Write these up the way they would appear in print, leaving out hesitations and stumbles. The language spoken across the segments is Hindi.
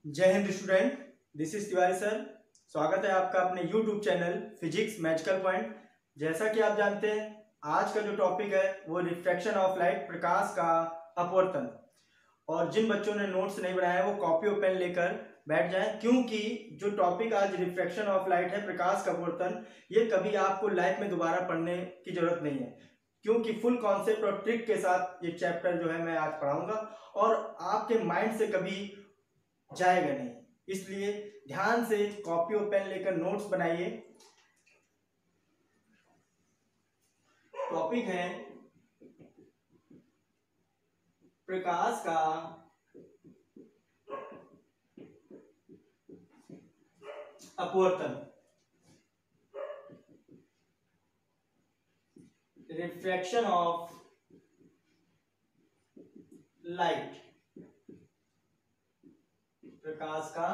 जय Hind student, this is Tiwari sir. स्वागत है आपका अपने YouTube channel physics magical point. जैसा कि आप जानते हैं, आज का जो टॉपिक है वो रिफ्रैक्शन ऑफ लाइट, प्रकाश का अपवर्तन। और जिन बच्चों ने नोट्स नहीं बनाए वो कॉपी और पेन लेकर बैठ जाएं, क्योंकि जो टॉपिक आज रिफ्रैक्शन ऑफ लाइट है, प्रकाश का अपवर्तन, ये कभी आपको लाइफ में दोबारा पढ़ने की जरूरत नहीं है, क्योंकि फुल कॉन्सेप्ट और ट्रिक के साथ ये चैप्टर जो है मैं आज पढ़ाऊंगा और आपके माइंड से कभी जाएगा नहीं। इसलिए ध्यान से कॉपी और पेन लेकर नोट्स बनाइए। टॉपिक है प्रकाश का अपवर्तन, रिफ्रैक्शन ऑफ लाइट, प्रकाश का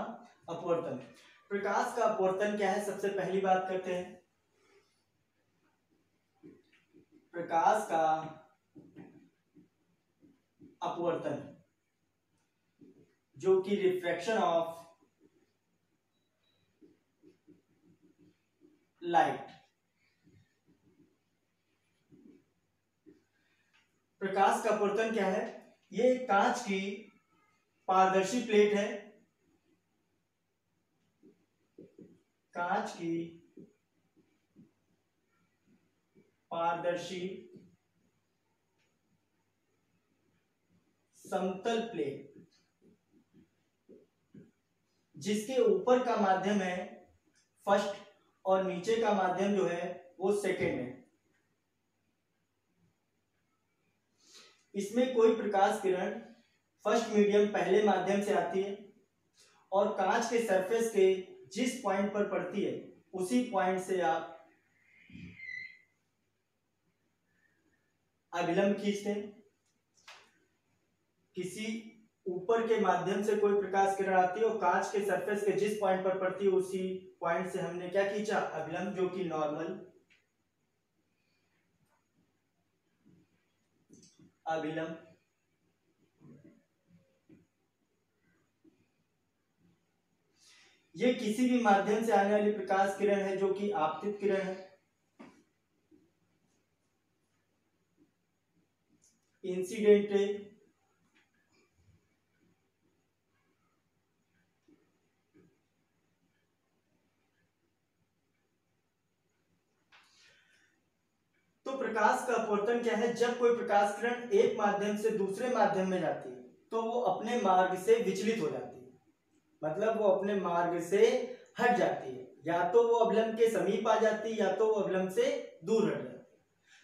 अपवर्तन। प्रकाश का अपवर्तन क्या है, सबसे पहली बात करते हैं। प्रकाश का अपवर्तन जो कि रिफ्रैक्शन ऑफ लाइट। प्रकाश का अपवर्तन क्या है? ये कांच की पारदर्शी प्लेट है, कांच की पारदर्शी समतल प्लेट, जिसके ऊपर का माध्यम है फर्स्ट और नीचे का माध्यम जो है वो सेकेंड है। इसमें कोई प्रकाश किरण फर्स्ट मीडियम पहले माध्यम से आती है और कांच के सरफेस के जिस पॉइंट पर पड़ती है उसी पॉइंट से आप अभिलंब खींचते हैं। किसी ऊपर के माध्यम से कोई प्रकाश किरण आती है और कांच के सरफेस के जिस पॉइंट पर पड़ती है उसी पॉइंट से हमने क्या खींचा? अभिलंब, जो कि नॉर्मल अभिलंब। ये किसी भी माध्यम से आने वाली प्रकाश किरण है जो कि आपतित किरण है। इंसिडेंट रे, तो प्रकाश का अपवर्तन क्या है? जब कोई प्रकाश किरण एक माध्यम से दूसरे माध्यम में जाती है तो वो अपने मार्ग से विचलित हो जाती है, मतलब वो अपने मार्ग से हट जाती है। या तो वो अभिलंब के समीप आ जाती है या तो वो अभिलंब से दूर हट जाती है।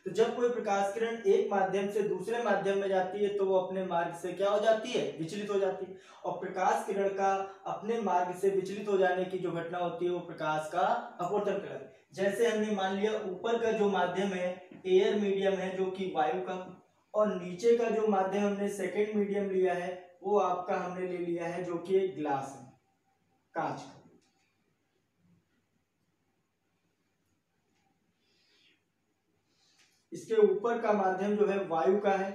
तो जब कोई प्रकाश किरण एक माध्यम से दूसरे माध्यम में जाती है तो वो अपने मार्ग से क्या हो जाती है? विचलित हो जाती है। और प्रकाश किरण का अपने मार्ग से विचलित हो जाने की जो घटना होती है वो प्रकाश का अपवर्तन कहलाती है। जैसे हमने मान लिया ऊपर का जो माध्यम है एयर मीडियम है जो कि वायु का, और नीचे का जो माध्यम हमने सेकेंड मीडियम लिया है वो आपका हमने ले लिया है जो कि एक ग्लास है, कांच का। इसके ऊपर का माध्यम जो है वायु का है,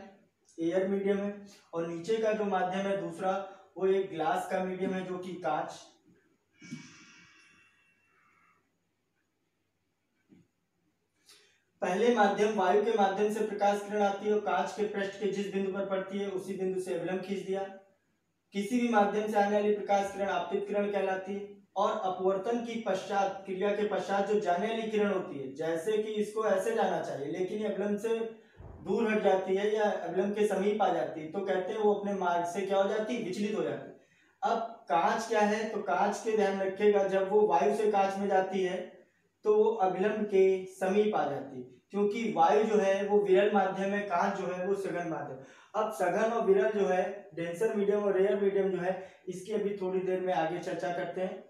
एयर मीडियम है, और नीचे का जो माध्यम है दूसरा वो एक ग्लास का मीडियम है जो कि कांच। पहले माध्यम वायु के माध्यम से प्रकाश किरण आती है और कांच के पृष्ठ के जिस बिंदु पर पड़ती है उसी बिंदु से अभिलंब खींच दिया। किसी भी माध्यम से आने वाली प्रकाश किरण आपतित किरण कहलाती है। और अपवर्तन की पश्चात, क्रिया के पश्चात जो जाने वाली किरण होती है, जैसे कि इसको ऐसे जाना चाहिए लेकिन ये अभिलंब से दूर हट जाती है या अभिलंब के समीप आ जाती है, तो कहते हैं वो अपने मार्ग से क्या हो जाती है? विचलित हो जाती है। अब कांच क्या है? तो कांच के ध्यान रखिएगा, जब वो वायु से कांच में जाती है तो वो अभिलंब के समीप आ जाती है, क्योंकि वायु जो है वो विरल माध्यम है, कांच जो है वो सघन माध्यम। अब सघन और विरल जो है, डेंसर मीडियम और रेयर मीडियम जो है, इसकी अभी थोड़ी देर में आगे चर्चा करते हैं।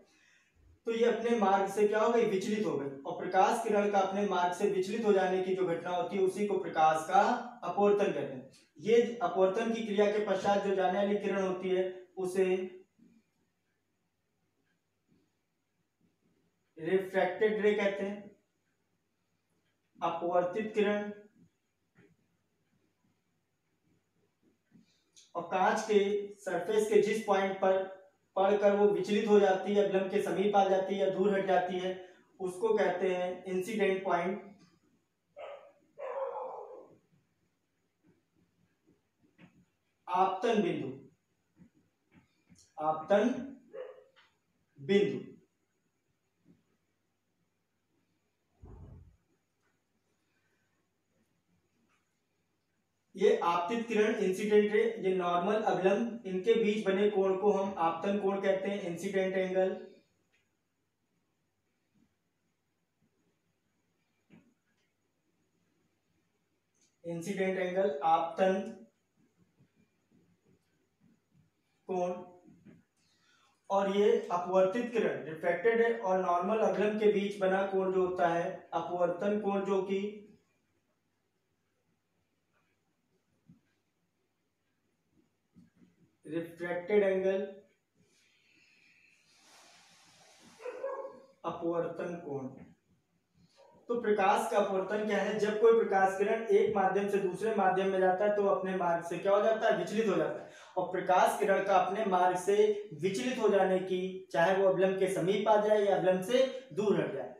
तो ये अपने मार्ग से क्या हो गई? विचलित हो गई। और प्रकाश किरण का अपने मार्ग से विचलित हो जाने की जो घटना होती है उसी को प्रकाश का अपवर्तन कहते हैं। ये अपवर्तन की क्रिया के पश्चात जो जाने वाली किरण होती है उसे रिफ्रैक्टेड रे कहते हैं। अपवर्तित किरण और कांच के सरफेस के जिस पॉइंट पर पढ़कर वो विचलित हो जाती है, अवलंब के समीप आ जाती है या दूर हट जाती है, उसको कहते हैं इंसिडेंट पॉइंट। आपतन बिंदु, आपतन बिंदु। ये आपतित किरण, इंसिडेंट रे, ये नॉर्मल अवलंब, इनके बीच बने कोण को हम आपतन कोण कहते हैं, इंसिडेंट एंगल। इंसिडेंट एंगल, आपतन कोण। और ये अपवर्तित किरण, रिफ्रैक्टेड है, और नॉर्मल अवलंब के बीच बना कोण जो होता है अपवर्तन कोण, जो कि रिफ्रैक्टेड एंगल, अपवर्तन कोण। तो प्रकाश का अपवर्तन क्या है? जब कोई प्रकाश किरण एक माध्यम से दूसरे माध्यम में जाता है तो अपने मार्ग से क्या हो जाता है? विचलित हो जाता है। और प्रकाश किरण का अपने मार्ग से विचलित हो जाने की, चाहे वो अवलंब के समीप आ जाए या अवलंब से दूर हट जाए,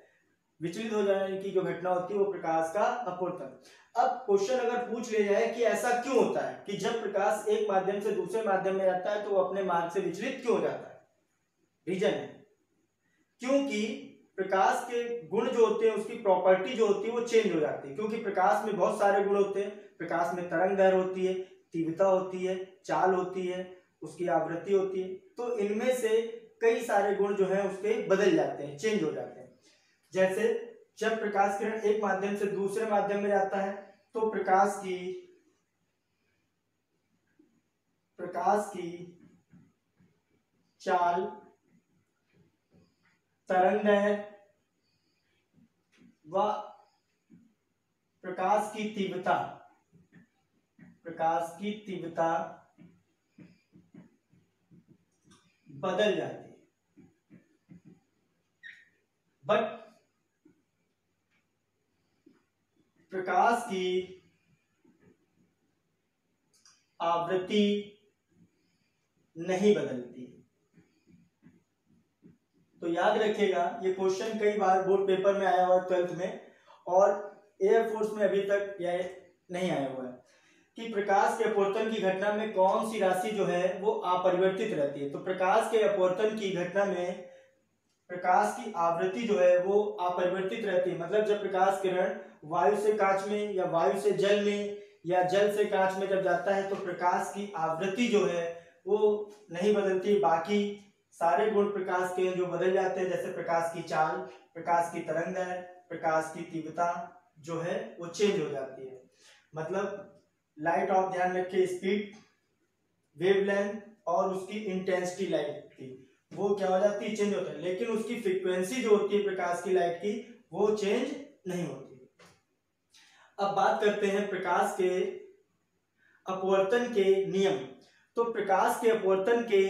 विचलित हो जाने की जो घटना होती है वो प्रकाश का अपवर्तन। अब क्वेश्चन अगर पूछ लिया जाए कि ऐसा क्यों होता है कि जब प्रकाश एक माध्यम से दूसरे माध्यम में जाता है तो वो अपने मार्ग से विचलित क्यों हो जाता है? रीजन है क्योंकि प्रकाश के गुण जो होते हैं, उसकी प्रॉपर्टी जो होती है वो चेंज हो जाती है। क्योंकि प्रकाश में बहुत सारे गुण होते हैं। प्रकाश में तरंग दैर्घ्य होती है, तीव्रता होती है, चाल होती है, उसकी आवृत्ति होती है। तो इनमें से कई सारे गुण जो है उसके बदल जाते हैं, चेंज हो जाते हैं। जैसे जब प्रकाश किरण एक माध्यम से दूसरे माध्यम में जाता है तो प्रकाश की चाल, तरंग दैर्घ्य व प्रकाश की तीव्रता बदल जाती है। बट प्रकाश की आवृत्ति नहीं बदलती। तो याद रखिएगा, ये क्वेश्चन कई बार बोर्ड पेपर में आया हुआ है 12th में, और एयरफोर्स में अभी तक यह नहीं आया हुआ है कि प्रकाश के अपवर्तन की घटना में कौन सी राशि जो है वो अपरिवर्तित रहती है। तो प्रकाश के अपवर्तन की घटना में प्रकाश की आवृत्ति जो है वो अपरिवर्तित रहती है। मतलब जब प्रकाश किरण वायु से कांच में या वायु से जल में या जल से कांच में जब जाता है तो प्रकाश की आवृत्ति जो है वो नहीं बदलती। बाकी सारे गुण प्रकाश के जो बदल जाते हैं, जैसे प्रकाश की चाल, प्रकाश की तरंग दैर्घ्य, प्रकाश की तीव्रता जो है वो चेंज हो जाती है। मतलब लाइट ऑफ, ध्यान रखिए, स्पीड, वेवलेंथ और उसकी इंटेंसिटी लाइट की वो क्या हो जाती है? चेंज होता है। लेकिन उसकी फ्रीक्वेंसी जो होती है प्रकाश की लाइट की वो चेंज नहीं होती। अब बात करते हैं प्रकाश के अपवर्तन के नियम। तो प्रकाश के अपवर्तन के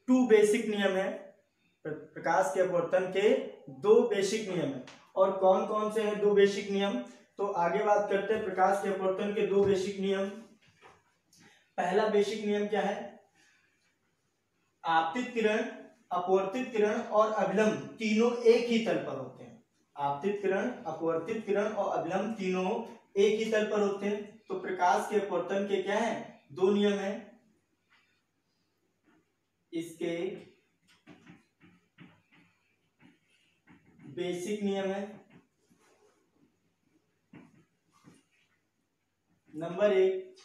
2 बेसिक नियम है। प्रकाश के अपवर्तन के 2 बेसिक नियम है। और कौन कौन से हैं 2 बेसिक नियम? तो आगे बात करते हैं प्रकाश के अपवर्तन के 2 बेसिक नियम। पहला बेसिक नियम क्या है? आपतित किरण, अपवर्तित किरण और अभिलंब तीनों एक ही तल पर होते हैं। आपतित किरण, अपवर्तित किरण और अभिलंब तीनों एक ही तल पर होते हैं। तो प्रकाश के अपवर्तन के क्या है? 2 नियम है। इसके बेसिक नियम है। नंबर 1,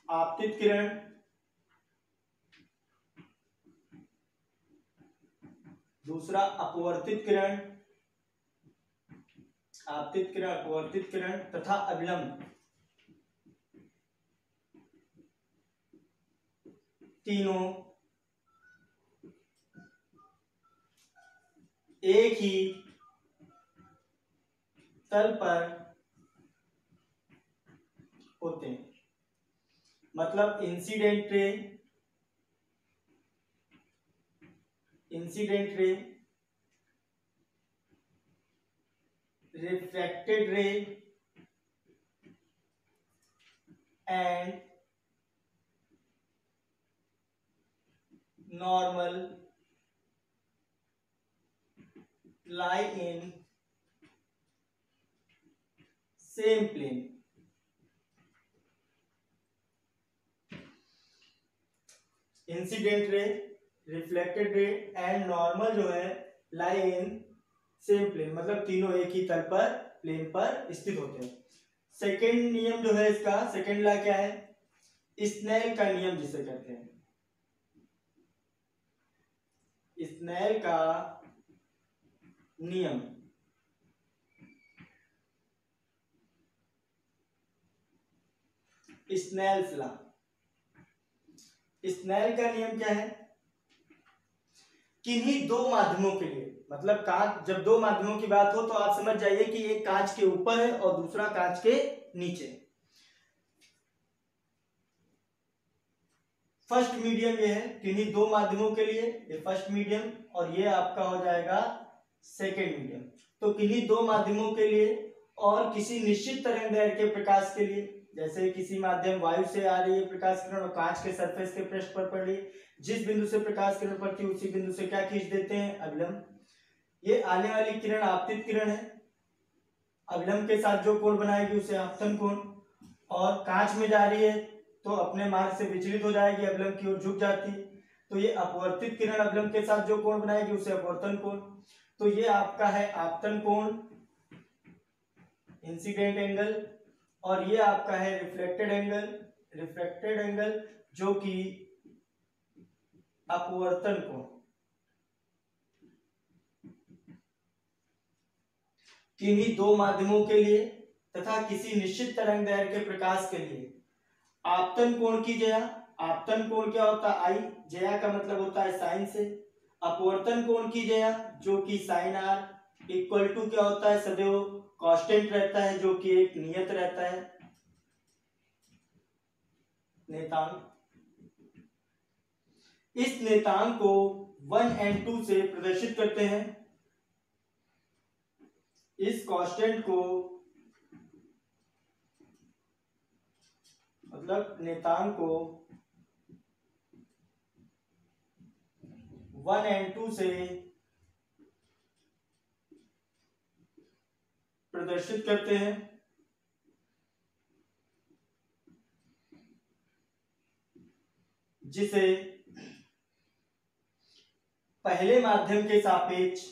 आपतित किरण दूसरा अपवर्तित किरण, आपतित किरण, अपवर्तित किरण तथा अभिलंब तीनों एक ही तल पर होते हैं। मतलब इंसिडेंट रे रिफ्रैक्टेड रे and normal lie in same plane. Incident ray, reflected ray and normal जो है लाई इन सेम प्लेन, मतलब तीनों एक ही तल पर प्लेन पर स्थित होते हैं। सेकेंड नियम जो है इसका, सेकेंड लॉ क्या है, स्नेल का नियम जिसे कहते हैं, स्नेल का नियम। स्नेल्स लॉ, स्नेल का नियम क्या है, किन्हीं दो माध्यमों के लिए, मतलब कांच, जब दो माध्यमों की बात हो तो आप समझ जाइए कि एक कांच के ऊपर है और दूसरा कांच के नीचे। फर्स्ट मीडियम ये है किन्हीं दो माध्यमों के लिए, ये फर्स्ट मीडियम, और ये आपका हो जाएगा सेकेंड मीडियम। तो किन्हीं दो माध्यमों के लिए और किसी निश्चित तरंगदैर्घ्य के प्रकाश के लिए, जैसे किसी माध्यम वायु से आ रही है प्रकाश किरण और कांच के सरफेस के पृष्ठ पर पड़ रही है, जिस बिंदु से प्रकाश किरण पड़ती है उसी बिंदु से क्या खींच देते हैं, अभिलंब। ये आने वाली किरण आपतित किरण है, अभिलंब के साथ जो कोण बनाएगी उसे आपतन कोण, और कांच में जा रही है तो अपने मार्ग से विचलित हो जाएगी, अभिलंब की ओर झुक जाती है, तो ये अपवर्तित किरण अभिलंब के साथ जो कोण बनाएगी उसे अपवर्तन कोण। तो ये आपका है आपतन कोण, इंसिडेंट एंगल, और ये आपका है रिफ्लेक्टेड एंगल, रिफ्लेक्टेड एंगल जो कि अपवर्तन कोण। किन्हीं दो माध्यमों के लिए तथा किसी निश्चित तरंगदैर्घ्य के प्रकाश के लिए आपतन कोण की जया, आपतन कोण क्या होता है, आई, जया का मतलब होता है साइन से, अपवर्तन कोण की जया जो कि साइन आर, इक्वल टू क्या होता है, सदैव कांस्टेंट रहता है जो कि एक नियत रहता है, नेतांक। इस नेतांक को 1 और 2 से प्रदर्शित करते हैं, इस कांस्टेंट को मतलब नेतांक को 1 और 2 से प्रदर्शित करते हैं, जिसे पहले माध्यम के सापेक्ष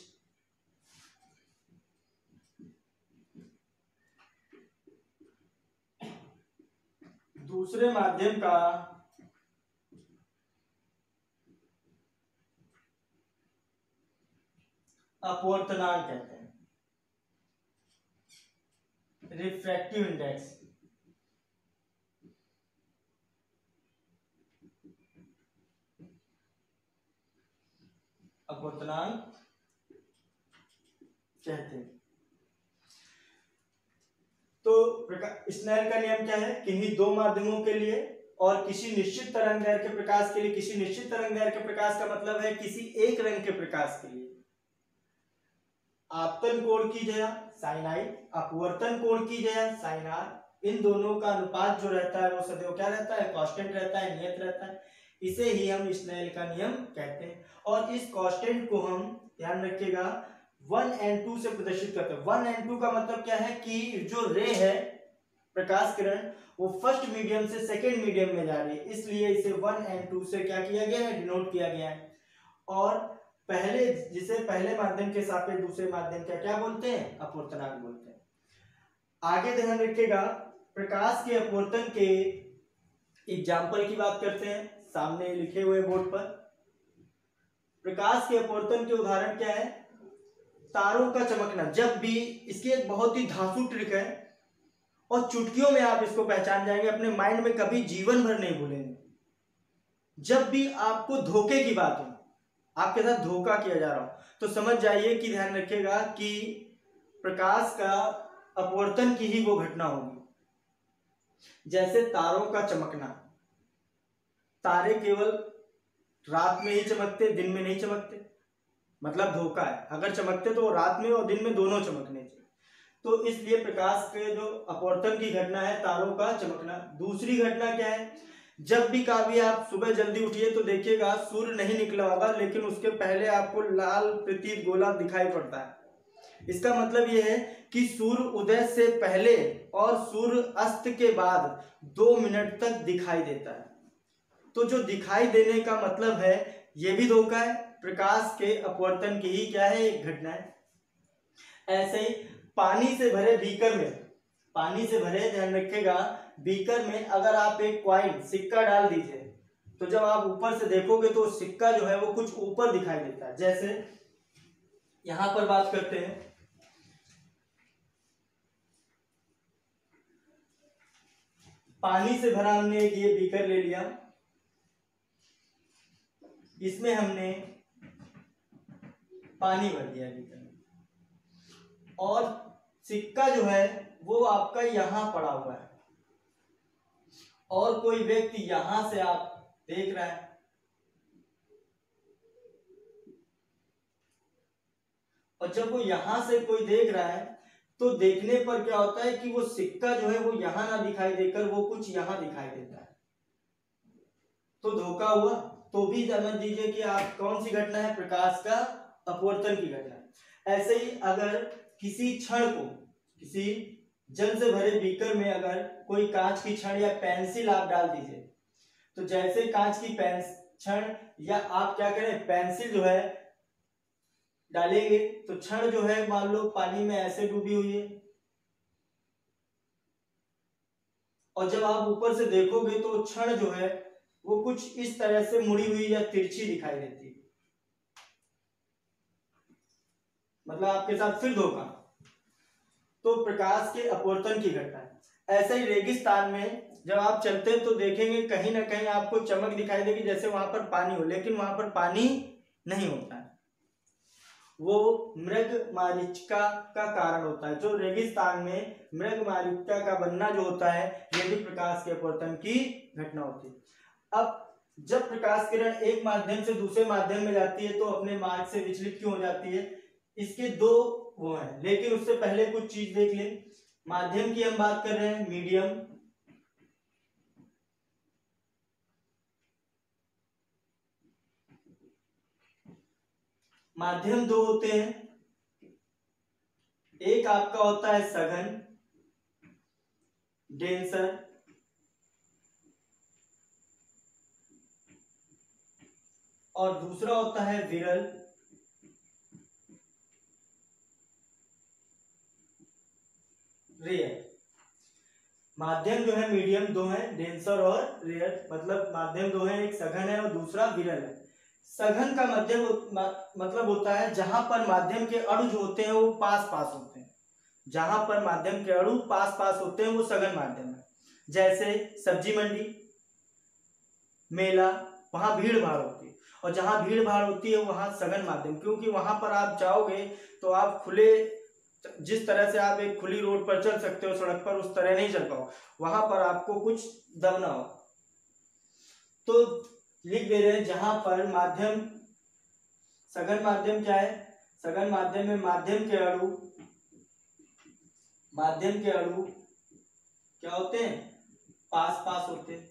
दूसरे माध्यम का अपवर्तनांक कहते हैं, रिफ्रैक्टिव इंडेक्स। अपवर्तनांक कहते हैं। तो स्नेल का नियम क्या है, किन्हीं दो माध्यमों के लिए और किसी निश्चित तरंगदैर्घ्य के प्रकाश के लिए, किसी निश्चित तरंगदैर्घ्य के प्रकाश का मतलब है किसी एक रंग के प्रकाश के लिए आपतन कोण की जया साइन आई, अपवर्तन कोण की जया साइन आर, इन दोनों का अनुपात जो रहता है वो सदैव क्या रहता है, कांस्टेंट रहता है, नियत रहता है। इसे ही हम स्नेल का नियम कहते हैं। और इस कांस्टेंट को हम ध्यान रखिएगा 1 और 2 से प्रदर्शित करते हैं। 1 और 2 का मतलब क्या है कि जो रे है प्रकाश किरण वो फर्स्ट मीडियम से सेकेंड मीडियम में जा रही है, इसलिए इसे 1 और 2 से क्या किया गया है, डिनोट किया गया है। और पहले जिसे पहले माध्यम के सापेक्ष दूसरे माध्यम का क्या बोलते हैं, अपवर्तनांक बोलते हैं। आगे ध्यान रखिएगा, प्रकाश के अपवर्तन के एग्जाम्पल की बात करते हैं, सामने लिखे हुए बोर्ड पर। प्रकाश के अपवर्तन के उदाहरण क्या है, तारों का चमकना। जब भी, इसकी एक बहुत ही धांसू ट्रिक है और चुटकियों में आप इसको पहचान जाएंगे, अपने माइंड में कभी जीवन भर नहीं भूलेंगे। जब भी आपको धोखे की बात हो, आपके साथ धोखा किया जा रहा हो, तो समझ जाइए कि ध्यान रखिएगा कि प्रकाश का अपवर्तन की ही वो घटना होगी। जैसे तारों का चमकना, तारे केवल रात में ही चमकते, दिन में नहीं चमकते, मतलब धोखा है। अगर चमकते तो रात में और दिन में दोनों चमकने चाहिए। तो इसलिए प्रकाश के जो अपवर्तन की घटना है तारों का चमकना। दूसरी घटना क्या है, जब भी कभी आप सुबह जल्दी उठिए तो देखिएगा सूर्य नहीं निकला होगा, लेकिन उसके पहले आपको लाल प्रतीत गोला दिखाई पड़ता है। इसका मतलब यह है कि सूर्य उदय से पहले और सूर्य अस्त के बाद 2 मिनट तक दिखाई देता है। तो जो दिखाई देने का मतलब है यह भी धोखा है, प्रकाश के अपवर्तन की ही क्या है, एक घटना है। ऐसे ही पानी से भरे बीकर में, पानी से भरे, ध्यान रखिएगा, बीकर में अगर आप एक कॉइन सिक्का डाल दीजिए तो जब आप ऊपर से देखोगे तो सिक्का जो है वो कुछ ऊपर दिखाई देता है। जैसे यहां पर बात करते हैं, पानी से भरा हमने एक ये बीकर ले लिया, इसमें हमने पानी भर दिया बीकर में, और सिक्का जो है वो आपका यहां पड़ा हुआ है, और कोई व्यक्ति यहां से आप देख रहा है, और जब वो यहां से कोई देख रहा है तो देखने पर क्या होता है कि वो सिक्का जो है वो यहां ना दिखाई देकर वो कुछ यहां दिखाई देता है, तो धोखा हुआ। तो भी समझ लीजिए कि आप कौन सी घटना है, प्रकाश का अपवर्तन की घटना। ऐसे ही अगर किसी क्षण को, किसी जल से भरे बीकर में अगर कोई कांच की छड़ या पेंसिल आप डाल दीजिए, तो जैसे कांच की छड़ या आप क्या करें, पेंसिल जो है डालेंगे तो छड़ जो है मान लो पानी में ऐसे डूबी हुई है, और जब आप ऊपर से देखोगे तो छड़ जो है वो कुछ इस तरह से मुड़ी हुई या तिरछी दिखाई देती है, मतलब आपके साथ फिर धोखा। तो प्रकाश के अपवर्तन की घटना है। ऐसे ही रेगिस्तान में जब आप चलते हैं तो देखेंगे कहीं ना कहीं आपको चमक दिखाई देगी, जैसे वहां पर पानी हो, लेकिन वहां पर पानी नहीं होता है, वो मृगमरीचिका का कारण होता है। जो रेगिस्तान में मृगमरीचिका का बनना जो होता है ये भी प्रकाश के अपवर्तन की घटना होती है। अब जब प्रकाश किरण एक माध्यम से दूसरे माध्यम में जाती है तो अपने मार्ग से विचलित क्यों हो जाती है, इसके दो वो है, लेकिन उससे पहले कुछ चीज देख लें। माध्यम की हम बात कर रहे हैं, मीडियम, माध्यम दो होते हैं, एक आपका होता है सघन, डेंसर, और दूसरा होता है विरल, रेयर। माध्यम जो है मीडियम दो है, डेंसर और रेयर, मतलब माध्यम दो है, एक सघन है और दूसरा विरल है। सघन का मध्यम मतलब होता है जहां पर माध्यम के अणु जो होते हैं वो पास पास होते हैं, जहां पर माध्यम के अणु पास पास होते हैं वो सघन माध्यम है। जैसे सब्जी मंडी, मेला, वहां भीड़ भाड़ होती है, और जहां भीड़ भाड़ होती है वहां सघन माध्यम, क्योंकि वहां पर आप जाओगे तो आप खुले, जिस तरह से आप एक खुली रोड पर चल सकते हो सड़क पर, उस तरह नहीं चल पाओ, वहां पर आपको कुछ दबना हो। तो लिख दे रहे हैं जहां पर माध्यम, सघन माध्यम क्या है, सघन माध्यम में माध्यम के अणु क्या होते हैं, पास पास होते हैं,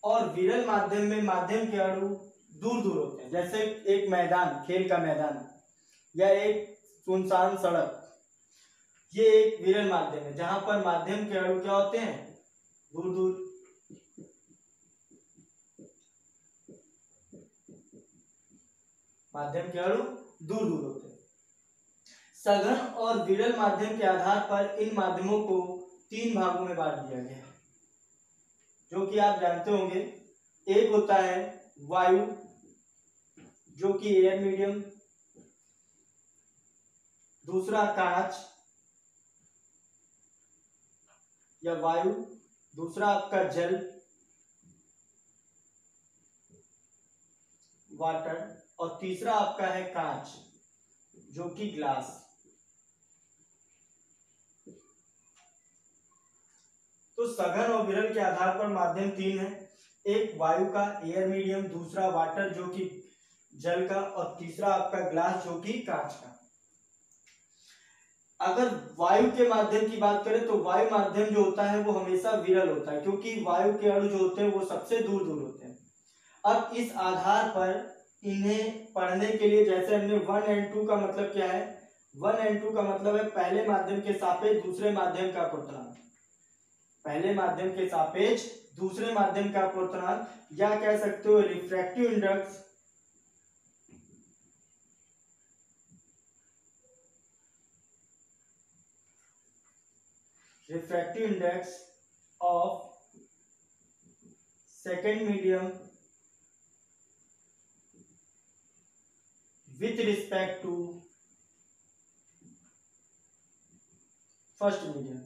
और विरल माध्यम में माध्यम के अणु दूर दूर होते हैं। जैसे एक मैदान, खेल का मैदान या एक सुनसान सड़क, ये एक विरल माध्यम है जहां पर माध्यम के अणु क्या होते हैं, दूर दूर। माध्यम के अणु दूर दूर होते हैं। सघन और विरल माध्यम के आधार पर इन माध्यमों को 3 भागों में बांट दिया गया है, जो कि आप जानते होंगे। एक होता है वायु, जो कि एयर मीडियम, दूसरा कांच या वायु, दूसरा आपका जल, वाटर, और तीसरा आपका है कांच, जो कि ग्लास। तो सघन और विरल के आधार पर माध्यम 3 है, एक वायु का, एयर मीडियम, दूसरा वाटर जो कि जल का, और तीसरा आपका ग्लास जो कि कांच का। अगर वायु के माध्यम की बात करें तो वायु माध्यम जो होता है वो हमेशा विरल होता है, क्योंकि वायु के अणु जो होते हैं वो सबसे दूर दूर होते हैं। अब इस आधार पर इन्हें पढ़ने के लिए, जैसे हमने 1 और 2 का मतलब क्या है, 1 और 2 का मतलब है पहले माध्यम के सापेक्ष दूसरे माध्यम का अपवर्तनांक, पहले माध्यम के सापेक्ष दूसरे माध्यम का अपवर्तनांक, या कह सकते हो refractive index, refractive index of second medium with respect to first medium.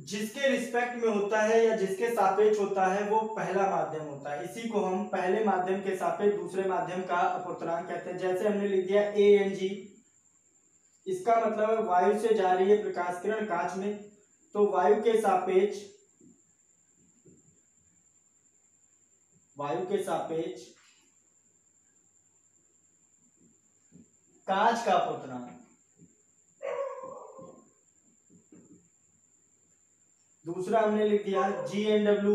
जिसके रिस्पेक्ट में होता है या जिसके सापेक्ष होता है वो पहला माध्यम होता है, इसी को हम पहले माध्यम के सापेक्ष दूसरे माध्यम का अपवर्तनांक कहते हैं। जैसे हमने लिख दिया ANG, इसका मतलब है वायु से जा रही है प्रकाश किरण कांच में, तो वायु के सापेक्ष कांच का अपवर्तनांक। दूसरा हमने लिख दिया GNW,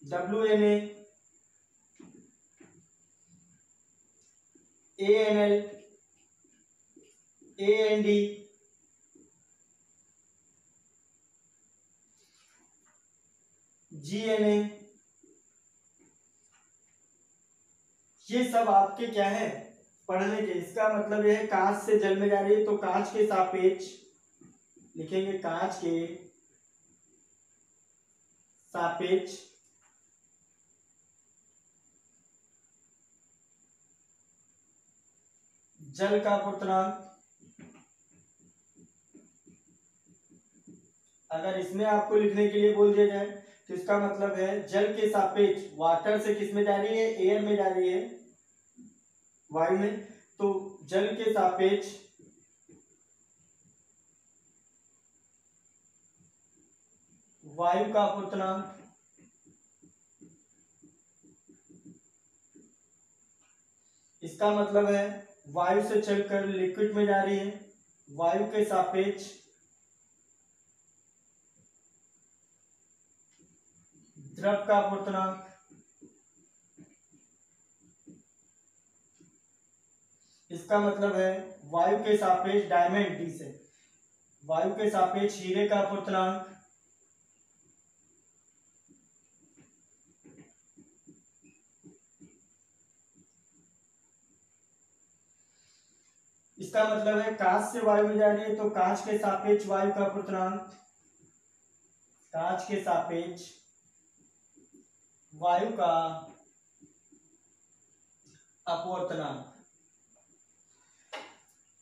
WNA, ANL, AND, GNA, ये सब आपके क्या है पढ़ने के। इसका मतलब यह है कांच से जल में जा रही है तो कांच के सापेक्ष लिखेंगे, कांच के सापेक्ष जल का अपवर्तनांक। अगर इसमें आपको लिखने के लिए बोल दिया जाए तो इसका मतलब है जल के सापेक्ष, वाटर से किस में जा रही है, एयर में जा रही है, वायु में, तो जल के सापेक्ष वायु का अपवर्तनांक। इसका मतलब है वायु से चलकर लिक्विड में जा रही है, वायु के सापेक्ष द्रव का अपवर्तनांक। इसका मतलब है वायु के सापेक्ष डायमंड, डी से वायु के सापेक्ष हीरे का अपवर्तनांक। इसका मतलब है कांच से वायु में जा रही है तो कांच के सापेक्ष वायु का अपवर्तनांक, कांच के सापेक्ष वायु का अपवर्तनांक।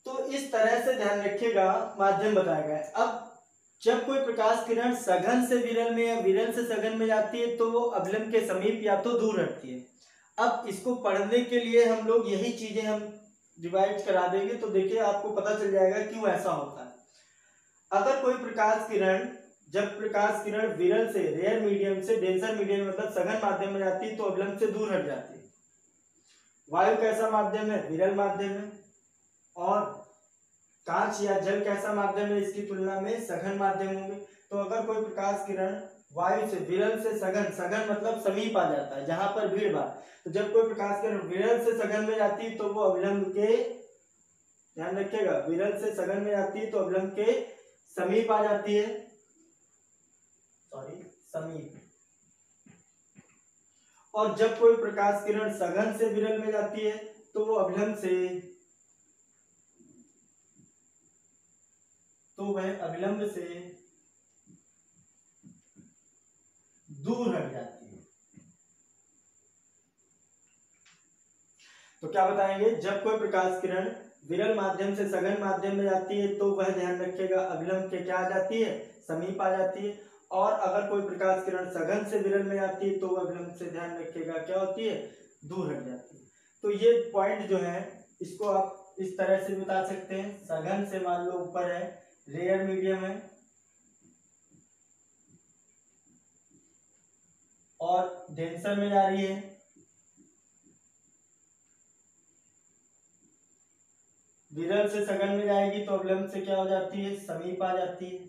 तो इस तरह से ध्यान रखिएगा, माध्यम बताया गया है। अब जब कोई प्रकाश किरण सघन से विरल में या विरल से सघन में जाती है तो वो अवलंब के समीप या तो दूर हटती है। अब इसको पढ़ने के लिए हम लोग यही चीजें हम डिवाइड करा देंगे तो देखिए आपको पता चल जाएगा क्यों ऐसा होता है। अगर कोई प्रकाश किरण, जब प्रकाश किरण विरल से रेयर मीडियम से डेंसर मीडियम मतलब सघन माध्यम में जाती है तो अवलंब से दूर हट जाती है। वायु कैसा माध्यम है, विरल माध्यम है, और कांच या जल कैसा माध्यम है, इसकी तुलना में सघन माध्यम होंगे। तो अगर कोई प्रकाश किरण वायु से विरल से सघन, सघन मतलब समीप आ जाता है जहां पर भीड़ भाड़, तो जब कोई प्रकाश किरण विरल से सघन में जाती है तो वो अवलंब के, ध्यान रखिएगा, विरल से सघन में जाती है तो अवलंब के समीप आ जाती है, सॉरी समीप। और जब कोई प्रकाश किरण सघन से विरल में जाती है तो वो अवलंब से, तो वह अविलंब से दूर हट जाती है। तो क्या बताएंगे, जब कोई प्रकाश किरण विरल माध्यम से सघन माध्यम में जाती है तो वह, ध्यान रखिएगा, अविलंब के क्या आ जाती है, समीप आ जाती है। और अगर कोई प्रकाश किरण सघन से विरल में जाती है तो वह अविलंब से, ध्यान रखिएगा, क्या होती है, दूर हट जाती है। तो ये पॉइंट जो है इसको आप इस तरह से बता सकते हैं, सघन से मान लो ऊपर है, रेयर मीडियम है, और डेंसर में जा रही है, विरल से सघन में जाएगी तो अविलंब से क्या हो जाती है, समीप आ जाती है।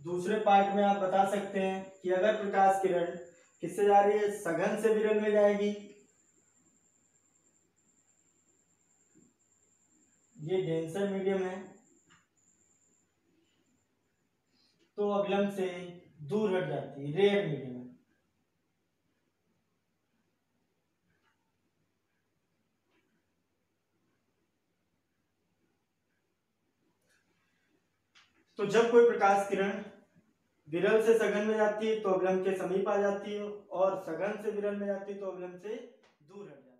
दूसरे पार्ट में आप बता सकते हैं कि अगर प्रकाश किरण किससे जा रही है, सघन से विरल में जाएगी, ये डेंसर मीडियम है, तो अविलंब से दूर हट जाती है, रेयर मीडियम है। तो जब कोई प्रकाश किरण विरल से सघन में जाती है तो अविलंब के समीप आ जाती है, और सघन से विरल में जाती है तो अविलंब से दूर हट जाती है।